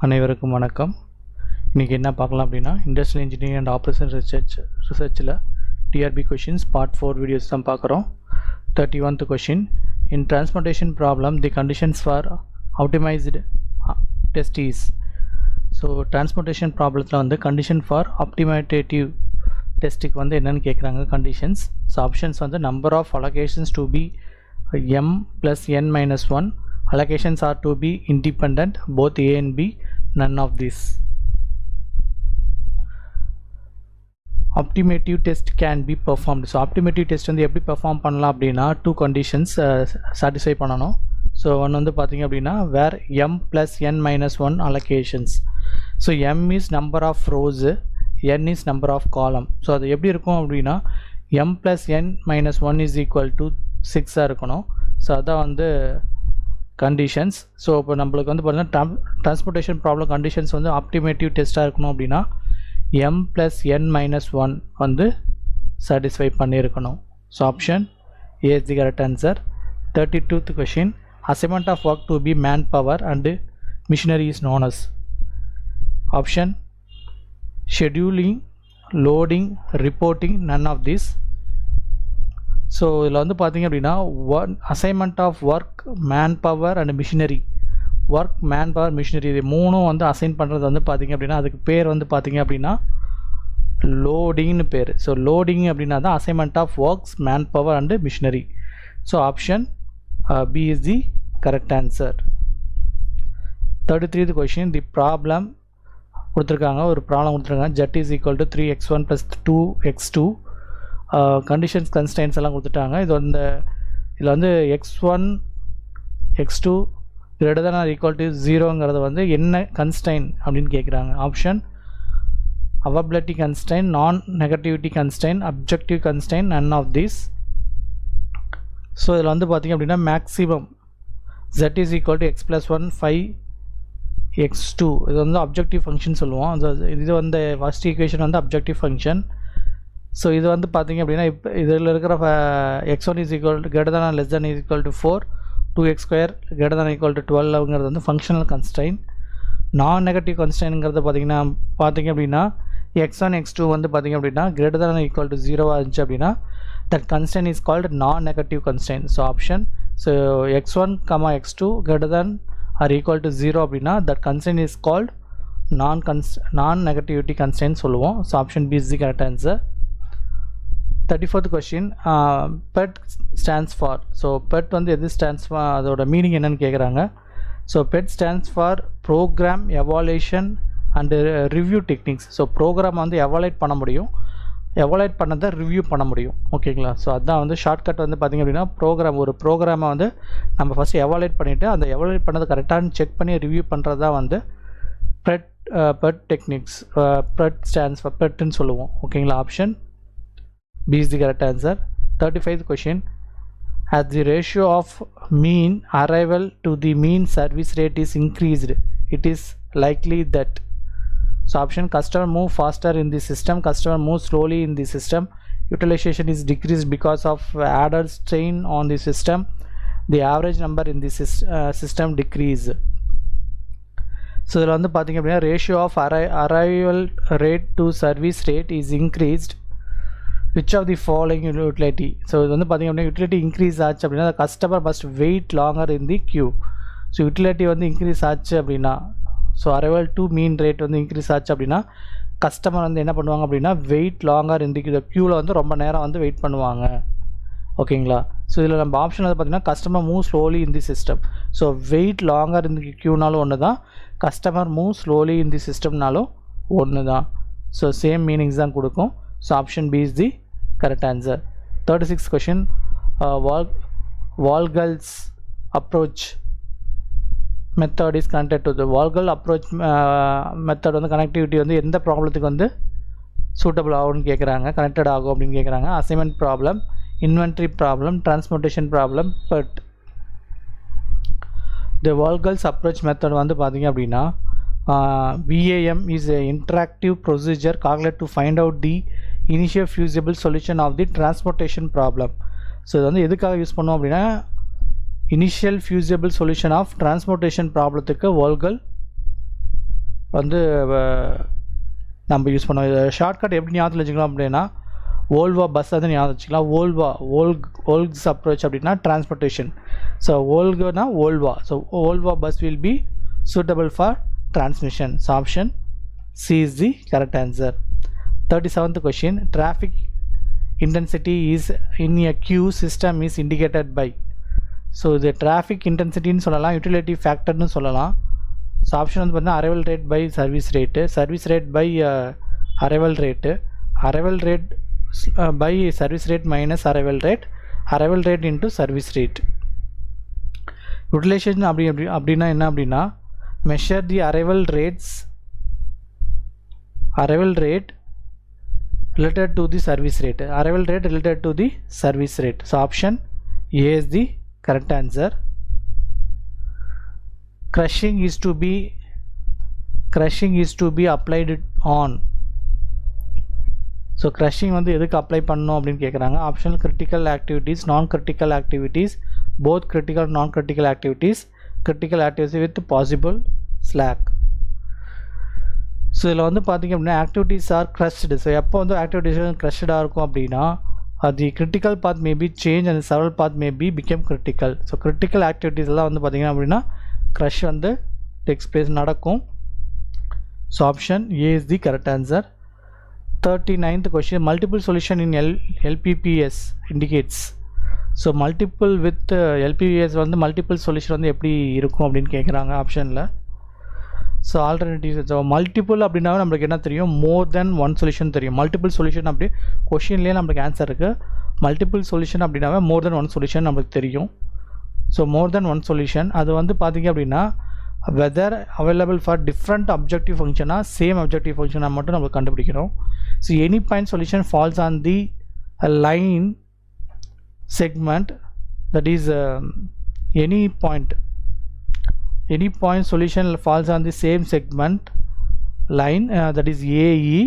அனைவருக்கும் வணக்கம். இன்றைக்கி என்ன பார்க்கலாம் அப்படின்னா இண்டஸ்ட்ரியல் இன்ஜினியரிங் அண்ட் ஆப்ரேஷன் ரிசர்ச்சில் டிஆர்பி கொஷின்ஸ் பார்ட் 4 வீடியோஸ் தான் பார்க்குறோம். 31th question, in transportation problem the conditions for optimized test is. So transportation ப்ராப்ளத்தில் வந்து கண்டிஷன் ஃபார் ஆப்டிமேட்டிவ் டெஸ்ட்டுக்கு வந்து என்னென்னு கேட்குறாங்க கண்டிஷன்ஸ். ஸோ ஆப்ஷன்ஸ் வந்து number of allocations to be m plus n minus 1, allocations are to be independent, both a and b, none of this. Optimative test can be performed. So optimative test வந்து எப்படி perform பண்ணலாம் அப்படின்னா two conditions satisfy பண்ணணும். So ஒன்று வந்து பார்த்தீங்க அப்படின்னா where m plus n minus 1 allocations. So m is number of rows, n is number of column. So அது எப்படி இருக்கும் அப்படின்னா m plus n minus 1 is equal to 6 இருக்கணும். ஸோ அதான் வந்து கண்டிஷன்ஸ். ஸோ இப்போ நம்மளுக்கு வந்து பார்த்தீங்கன்னா டிரான்ஸ்போர்ட்டேஷன் ப்ராப்ளம் கண்டிஷன்ஸ் வந்து ஆப்டிமேட்டிவ் டெஸ்ட்டாக இருக்கணும் அப்படின்னா m plus n minus 1 வந்து சாட்டிஸ்ஃபை பண்ணியிருக்கணும். So option A is the correct answer. 32th question, assignment of work to be man power and machinery is known as. Option scheduling, loading, reporting, none of this. So இதில் வந்து பார்த்திங்க அப்படின்னா assignment of work, man power and machinery. Work, man power, machinery இது மூணும் வந்து assign பண்ணுறது வந்து பார்த்திங்க அப்படின்னா அதுக்கு பேர் வந்து பார்த்திங்க அப்படின்னா லோடிங்னு பேர். ஸோ லோடிங் அப்படின்னா தான் assignment of works, man power and machinery. So option B is the correct answer. 33th question, the problem கொடுத்துருக்காங்க, ஒரு ப்ராப்ளம் கொடுத்துருக்காங்க. Z is equal to 3x1 + 2x2. Conditions constraints எல்லாம் கொடுத்துட்டாங்க. இது வந்து இதில் வந்து x1 x2 greater than or equal to 0ங்கிறது வந்து என்ன கன்ஸ்டைன் அப்படின்னு கேட்குறாங்க. Option availability constraint, non negativity constraint, objective constraint, none of this. So இதில் வந்து பார்த்திங்க அப்படின்னா maximum z is equal to x plus 1 5x2 இது வந்து அப்ஜெக்டிவ் ஃபங்க்ஷன் சொல்லுவோம். இது வந்து ஃபர்ஸ்ட் ஈக்குவேஷன் வந்து அப்ஜெக்டிவ் ஃபங்க்ஷன். ஸோ இது வந்து பார்த்திங்க அப்படின்னா இப்போ இதில் இருக்கிற x1 is equal to greater than or less than is equal to 4, 2x square greater than or equal to 12ங்கிறது வந்து ஃபங்க்ஷனல் கன்ஸ்டைன். நான் நெகட்டிவ் கன்ஸ்டைனுங்கிறது பார்த்திங்க அப்படின்னா x1 x2 வந்து பார்த்திங்க அப்படின்னா greater than or equal to 0 இருந்துச்சு அப்படின்னா that constraint is called non-negative constraint. So option, so x1, x2 greater than or equal to 0 அப்படின்னா that constraint is called non-negativity constraint சொல்லுவோம். So option B is the correct answer. 34th question, PET stands for. So PET வந்து எது stands for, அதோட meaning என்னன்னு கேட்குறாங்க. So PET stands for program evaluation and review techniques. So program வந்து evaluate பண்ண முடியும், evaluate பண்ணதை ரிவ்யூ பண்ண முடியும். ஓகேங்களா. ஸோ அதுதான் வந்து ஷார்ட்கட் வந்து பார்த்திங்க அப்படின்னா ஒரு ப்ரோக்ராமை வந்து நம்ம ஃபஸ்ட்டு எவாலுவேட் பண்ணிவிட்டு அந்த எவாலுவேட் பண்ணது கரெக்டானு செக் பண்ணி ரிவ்யூ பண்ணுறது தான் வந்து PET techniques. PET stands for PETன்னு சொல்லுவோம். ஓகேங்களா. Option B is the correct answer. 35th question, as the ratio of mean arrival to the mean service rate is increased, it is likely that. So option, customer move faster in the system, customer move slowly in the system, utilization is decreased because of added strain on the system, the average number in the system decrease. So இதில் வந்து பார்த்திங்க அப்படின்னா ratio of arrival rate to service rate is increased which of the following utility. So இது வந்து பார்த்திங்க அப்படின்னா utility increase ஆச்சு அப்படின்னா customer must wait longer in the queue. So utility வந்து இன்க்ரீஸ் ஆச்சு அப்படின்னா, so arrival to mean rate வந்து இன்க்ரீஸ் ஆச்சு அப்படின்னா கஸ்டமர் வந்து என்ன பண்ணுவாங்க அப்படின்னா வெயிட் லாங்கர் இன் தி க்யூவில் வந்து ரொம்ப நேரம் வந்து வெயிட் பண்ணுவாங்க. ஓகேங்களா. ஸோ இதில் நம்ம ஆப்ஷன் வந்து பார்த்திங்கன்னா customer move slowly in the system. So wait longer in the க்யூனாலும் ஒன்று தான், customer move slowly in the சிஸ்டம்னாலும் ஒன்று தான். ஸோ சேம் மீனிங்ஸ் தான் கொடுக்கும். So option B is the correct answer. 36th question, Walgal's approach method is connected to the Walgal approach method வந்து connectivity வந்து எந்த ப்ராப்ளத்துக்கு வந்து சூட்டபிள் ஆகும்னு கேட்குறாங்க, கனெக்டட் ஆகும் அப்படின்னு கேட்குறாங்க. Assignment problem, inventory problem, transportation problem, but the Walgal's approach method வந்து பார்த்திங்க அப்படின்னா VAM is a interactive procedure calculated to find out the initial feasible solution of the transportation problem. So இது வந்து எதுக்காக யூஸ் பண்ணோம் அப்படின்னா initial fusible solution of transportation ப்ராப்ளத்துக்கு வால்கல் வந்து நம்ம யூஸ் பண்ணுவோம். ஷார்ட்கட் எப்படி ஞாபகத்தில் வச்சுக்கலாம் அப்படின்னா ஓல்வா பஸ் வந்து ஞாபகம் வச்சுக்கலாம். ஓல்க்ஸ் அப்ரோச் அப்படின்னா டிரான்ஸ்போர்ட்டேஷன். ஸோ ஓல்குனா ஓல்வா. ஸோ ஓல்வா bus will be suitable for transmission. So option C is the correct answer. 37th question, traffic intensity is in a queue system is indicated by. So இது traffic இன்டென்சிட்டின்னு சொல்லலாம், utility ஃபேக்டர்னு சொல்லலாம். So option வந்து பார்த்தீங்கன்னா arrival rate by service rate, service rate by arrival rate, arrival rate by service rate minus arrival rate into service rate. Utilisation அப்படின்னா என்ன அப்படின்னா measure the arrival rate related to the service rate, arrival rate related to the service rate. So option A is the correct answer. Crushing is to be applied on. So crushing வந்து எதுக்கு apply பண்ணணும் அப்படின்னு கேட்குறாங்க. Optional critical activities, நான் critical activities, both critical நான் critical activities, critical activity with possible slack. So இதில் வந்து பார்த்திங்க அப்படின்னா ஆக்டிவிட்டீஸ் ஆர் க்ரஷ்டு. ஸோ எப்போ வந்து ஆக்டிவிட்டீஸ் க்ரஷ்டாக இருக்கும் அப்படின்னா அது critical path maybe change and several path maybe become critical. So critical activities எல்லாம் வந்து பார்த்திங்கன்னா அப்படின்னா க்ரஷ் வந்து டேக்ஸ் பிளேஸ் நடக்கும். So option A is the correct answer. 39th question, multiple solution in LPPS indicates. So multiple with LPPS வந்து multiple solution வந்து எப்படி இருக்கும் அப்படின்னு கேட்குறாங்க ஆப்ஷனில். So alternative. ஸோ மல்டிபிள் அப்படின்னாவே நம்மளுக்கு என்ன தெரியும், மோர் தென் ஒன் சொல்யூஷன் தெரியும். மல்டிபிள் சொல்யூஷன் அப்படி கொஷின்லேயே நம்மளுக்கு ஆன்சர் இருக்குது. மல்டிபிள் சொல்யூஷன் அப்படின்னாவே மோர் தென் ஒன் சொல்யூஷன் நம்மளுக்கு தெரியும். So more then one solution அது வந்து பார்த்திங்க அப்படின்னா whether available for different objective ஃபங்க்ஷனாக சேம் அப்ஜெக்டிவ் ஃபங்க்ஷனாக மட்டும் நம்ம கண்டுபிடிக்கிறோம். So any point solution falls on the line segment, that is any point solution falls on the same segment line, that is AE,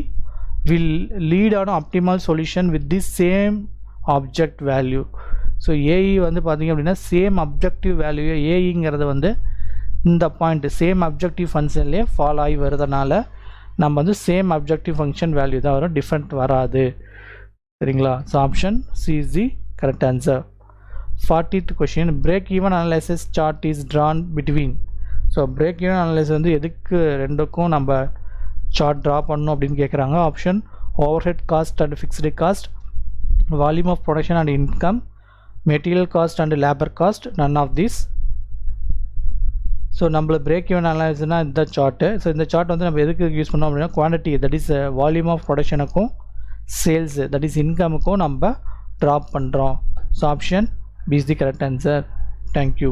will lead on optimal solution with the same object value. So AE வந்து பார்த்திங்க அப்படின்னா same objective value, ஏஇங்கிறது வந்து இந்த point same objective ஃபங்க்ஷன்லேயே follow ஆகி வருதுனால நம்ம வந்து same objective function value தான் வரும், டிஃப்ரெண்ட் வராது. சரிங்களா? So option C is the correct answer. 40th question, break even analysis chart is drawn between. So break even analysis வந்து எதுக்கு ரெண்டுக்கும் நம்ம சார்ட் ட்ரா பண்ணணும் அப்படின்னு கேட்குறாங்க. Option overhead cost and fixed cost, volume of production and income, material cost and labour cost, none of this. So நம்மள break even அனாலிசிஸ்னால் இந்த சார்ட்டு. ஸோ இந்த சார்ட் வந்து நம்ம எதுக்கு யூஸ் பண்ணோம் அப்படின்னா quantity, that is volume of ப்ரொடக்ஷனுக்கும் சேல்ஸ், தட் இஸ் இன்கமுக்கும் நம்ம ட்ராப் பண்ணுறோம். So option B is the correct answer. Thank you.